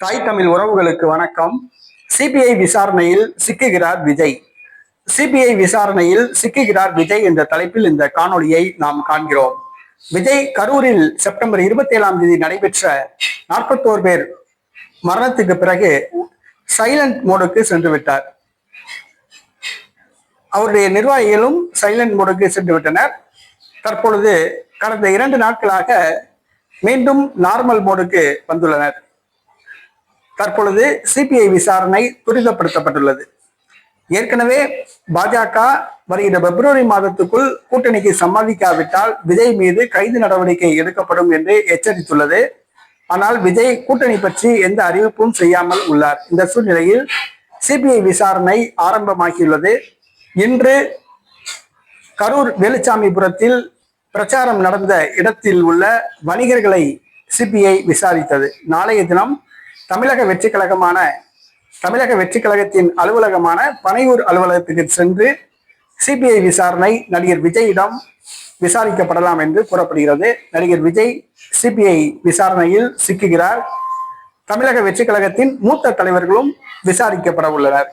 தாய் தமிழ் உறவுகளுக்கு வணக்கம். சிபிஐ விசாரணையில் சிக்குகிறார் விஜய். சிபிஐ விசாரணையில் சிக்குகிறார் விஜய் என்ற தலைப்பில் இந்த காணொளியை நாம் காண்கிறோம். விஜய் கரூரில் செப்டம்பர் 27 நடைபெற்ற 41 பேர் மரணத்துக்கு பிறகு சைலண்ட் மோடுக்கு சென்று விட்டார். அவருடைய நிர்வாகிகளும் சைலண்ட் மோடுக்கு சென்று விட்டனர். தற்பொழுது கடந்த 2 நாட்களாக மீண்டும் நார்மல் மோடுக்கு வந்துள்ளனர். தற்பொழுது சிபிஐ விசாரணை துரிதப்படுத்தப்பட்டுள்ளது. ஏற்கனவே பாஜக வருகிற பிப்ரவரி மாதத்துக்குள் கூட்டணிக்கு சம்மதிக்காவிட்டால் விஜய் மீது கைது நடவடிக்கை எடுக்கப்படும் என்று எச்சரித்துள்ளது. ஆனால் விஜய் கூட்டணி பற்றி எந்த அறிவிப்பும் செய்யாமல் உள்ளார். இந்த சூழ்நிலையில் சிபிஐ விசாரணை ஆரம்பமாகியுள்ளது. இன்று கரூர் வேலுச்சாமிபுரத்தில் பிரச்சாரம் நடந்த இடத்தில் உள்ள வணிகர்களை சிபிஐ விசாரித்தது. நாளைய தினம் தமிழக வெற்றி கழகத்தின் அலுவலகமான பனையூர் அலுவலகத்துக்கு சென்று சிபிஐ விசாரணை நடிகர் விஜயிடம் விசாரிக்கப்படலாம் என்று கூறப்படுகிறது. நடிகர் விஜய் சிபிஐ விசாரணையில் சிக்குகிறார். தமிழக வெற்றி கழகத்தின் மூத்த தலைவர்களும் விசாரிக்கப்பட உள்ளனர்.